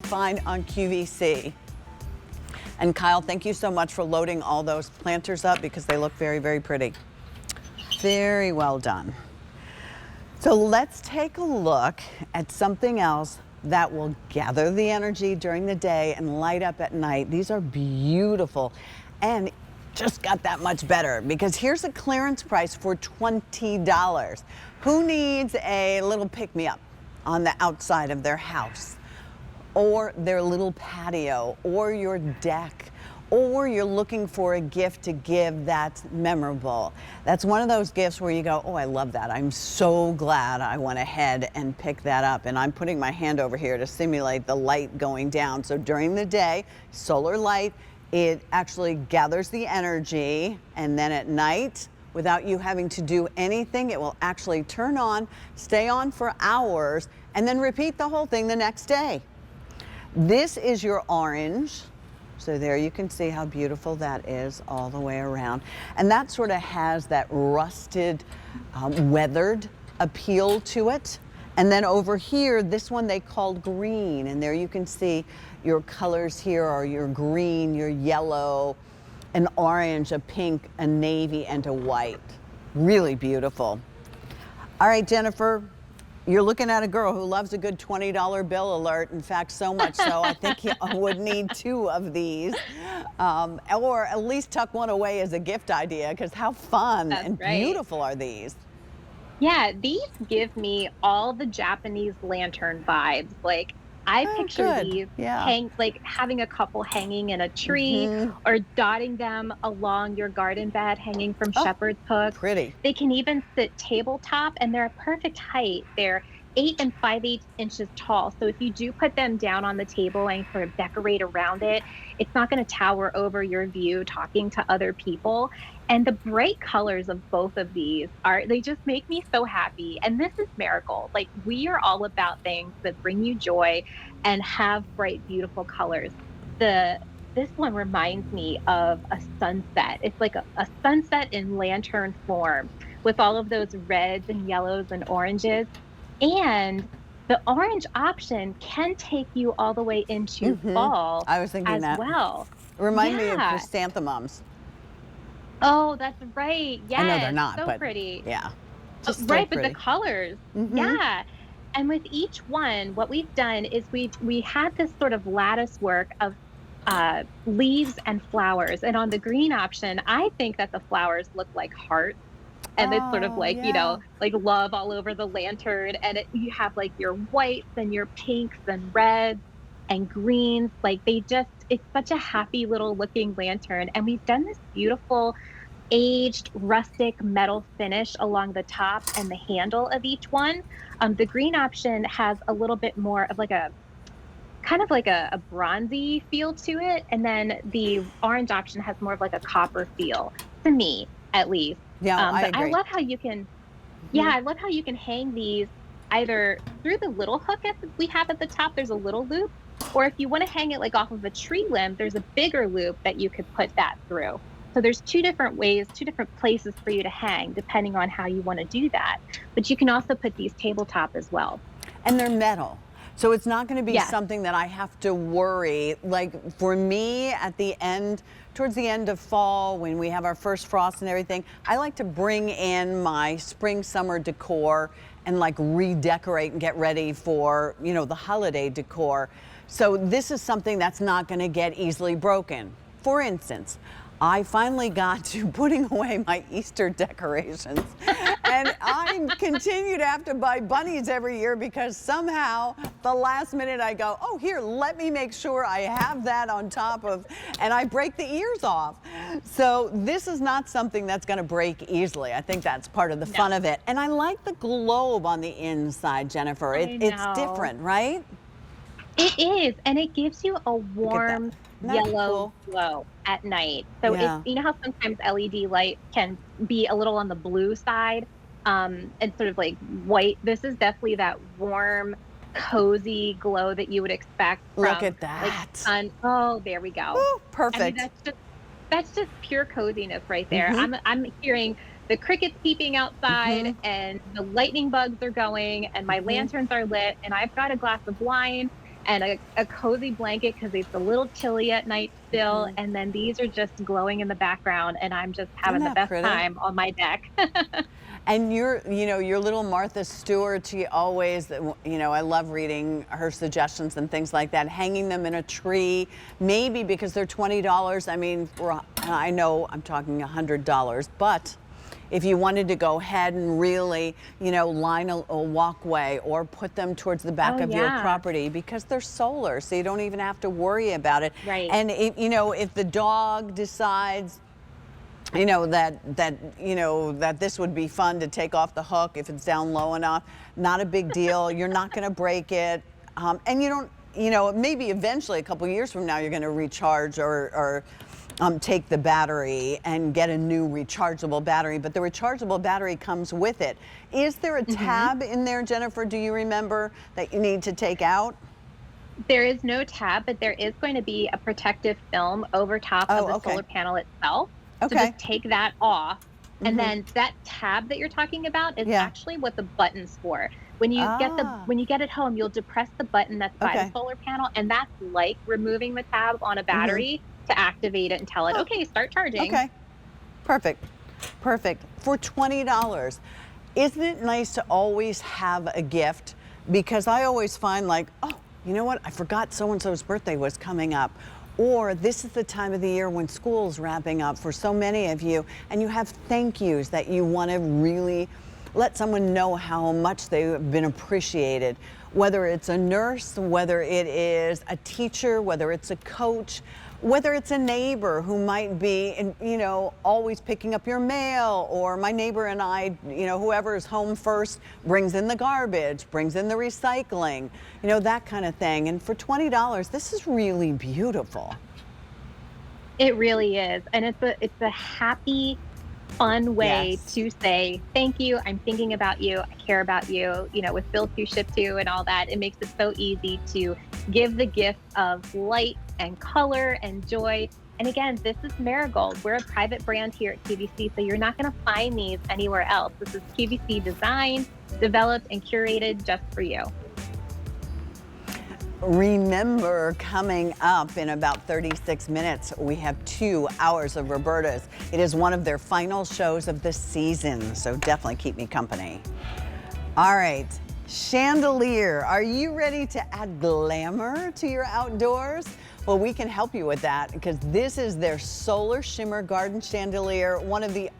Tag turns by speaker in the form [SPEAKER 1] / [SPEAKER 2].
[SPEAKER 1] find on QVC. And Kyle, thank you so much for loading all those planters up because they look very, very pretty. Very well done. So let's take a look at something else that will gather the energy during the day and light up at night. These are beautiful and just got that much better because here's a clearance price for $20. Who needs a little pick-me-up on the outside of their house or their little patio or your deck, or you're looking for a gift to give that's memorable? That's one of those gifts where you go, oh, I love that. I'm so glad I went ahead and picked that up. And I'm putting my hand over here to simulate the light going down. So during the day, solar light, it actually gathers the energy, and then at night, without you having to do anything, it will actually turn on, stay on for hours, and then repeat the whole thing the next day. This is your orange. So there you can see how beautiful that is all the way around. And that sort of has that rusted, weathered appeal to it. And then over here, this one they called green. And there you can see your colors here are your green, your yellow, an orange, a pink, a navy, and a white. Really beautiful. All right, Jennifer. You're looking at a girl who loves a good $20 bill alert. In fact, so much so, I think you would need 2 of these. Or at least tuck one away as a gift idea, because how fun and beautiful are these?
[SPEAKER 2] Yeah, these give me all the Japanese lantern vibes. Like, I picture these like having a couple hanging in a tree or dotting them along your garden bed, hanging from shepherd's hooks.
[SPEAKER 1] Pretty.
[SPEAKER 2] They can even sit tabletop, and they're a perfect height. They're 8 5/8 inches tall. So if you do put them down on the table and sort of decorate around it, it's not going to tower over your view talking to other people. And the bright colors of both of these they just make me so happy. And this is Marigold. Like, we are all about things that bring you joy and have bright, beautiful colors. This one reminds me of a sunset. It's like a sunset in lantern form with all of those reds and yellows and oranges. And the orange option can take you all the way into fall.
[SPEAKER 1] I was thinking
[SPEAKER 2] as
[SPEAKER 1] that.
[SPEAKER 2] well.
[SPEAKER 1] Remind me of chrysanthemums.
[SPEAKER 2] Oh, that's right. Yes.
[SPEAKER 1] I know they're not,
[SPEAKER 2] so
[SPEAKER 1] but
[SPEAKER 2] pretty.
[SPEAKER 1] Yeah.
[SPEAKER 2] Just right, but the colors. Yeah. And with each one, what we've done is we had this sort of lattice work of leaves and flowers. And on the green option, I think that the flowers look like hearts. And it's sort of like, you know, like love all over the lantern. And you have like your whites and your pinks and reds and greens. Like, it's such a happy little looking lantern. And we've done this beautiful aged rustic metal finish along the top and the handle of each one. The green option has a little bit more of like a kind of like a bronzy feel to it. And then the orange option has more of like a copper feel, to me, at least.
[SPEAKER 1] Yeah, I agree.
[SPEAKER 2] I love how you can, I love how you can hang these either through the little hook that we have at the top. There's a little loop, or if you want to hang it like off of a tree limb, there's a bigger loop that you could put that through. So there's 2 different ways, 2 different places for you to hang, depending on how you want to do that. But you can also put these tabletop as well.
[SPEAKER 1] And they're metal. So it's not going to be something that I have to worry. Like, for me, at the end, towards the end of fall, when we have our first frost and everything, I like to bring in my spring, summer decor and like redecorate and get ready for, you know, the holiday decor. So this is something that's not going to get easily broken. For instance, I finally got to putting away my Easter decorations. And I continue to have to buy bunnies every year because somehow the last minute I go, oh, here, let me make sure I have that on top of, and I break the ears off. So this is not something that's going to break easily. I think that's part of the fun of it. And I like the globe on the inside, Jennifer. It's different, right?
[SPEAKER 2] It is, and it gives you a warm yellow glow at night. So it's, you know how sometimes LED light can be a little on the blue side, and sort of like white. This is definitely that warm, cozy glow that you would expect from,
[SPEAKER 1] look at that,
[SPEAKER 2] like, sun. Oh, there we go.
[SPEAKER 1] Ooh, perfect.
[SPEAKER 2] I mean, that's just pure coziness right there. I'm hearing the crickets peeping outside, and the lightning bugs are going, and my lanterns are lit, and I've got a glass of wine. and a cozy blanket because it's a little chilly at night still. And then these are just glowing in the background, and I'm just
[SPEAKER 1] Isn't
[SPEAKER 2] having the
[SPEAKER 1] that
[SPEAKER 2] best
[SPEAKER 1] pretty?
[SPEAKER 2] time on my deck.
[SPEAKER 1] And your little Martha Stewart, she always, I love reading her suggestions and things like that. Hanging them in a tree, maybe because they're $20. I mean, I know I'm talking $100, but if you wanted to go ahead and really, line a walkway or put them towards the back
[SPEAKER 2] Oh,
[SPEAKER 1] of your
[SPEAKER 2] yeah.
[SPEAKER 1] property because they're solar, so you don't even have to worry about it.
[SPEAKER 2] Right.
[SPEAKER 1] And if the dog decides that this would be fun to take off the hook if it's down low enough, not a big deal. You're not going to break it. And you don't, maybe eventually a couple years from now, you're going to recharge or take the battery and get a new rechargeable battery. But the rechargeable battery comes with it. Is there a tab in there, Jennifer, do you remember, that you need to take out?
[SPEAKER 2] There is no tab, but there is going to be a protective film over top of the solar panel itself. So
[SPEAKER 1] Okay.
[SPEAKER 2] just take that off. And then that tab that you're talking about is actually what the button's for. When you get it home, you'll depress the button that's by the solar panel, and that's like removing the tab on a battery to activate it and tell it, okay, start charging.
[SPEAKER 1] Okay. Perfect. Perfect. For $20. Isn't it nice to always have a gift? Because I always find like, oh, you know what? I forgot so-and-so's birthday was coming up. Or this is the time of the year when school's wrapping up for so many of you, and you have thank yous that you want to really let someone know how much they've been appreciated. Whether it's a nurse, whether it is a teacher, whether it's a coach, whether it's a neighbor who might be, always picking up your mail, or my neighbor and I, whoever is home first brings in the garbage, brings in the recycling, that kind of thing. And for $20, this is really beautiful.
[SPEAKER 2] It really is. And it's a happy, fun way to say, thank you, I'm thinking about you, I care about you, with Build to Ship To and all that. It makes it so easy to give the gift of light and color and joy. And again, this is Marigold. We're a private brand here at QVC, so you're not going to find these anywhere else. This is QVC designed, developed, and curated just for you.
[SPEAKER 1] Remember, coming up in about 36 minutes, we have 2 hours of Roberta's. It is one of their final shows of the season, so definitely keep me company. All right, chandelier. Are you ready to add glamour to your outdoors? Well, we can help you with that because this is their Solar Shimmer Garden Chandelier, one of the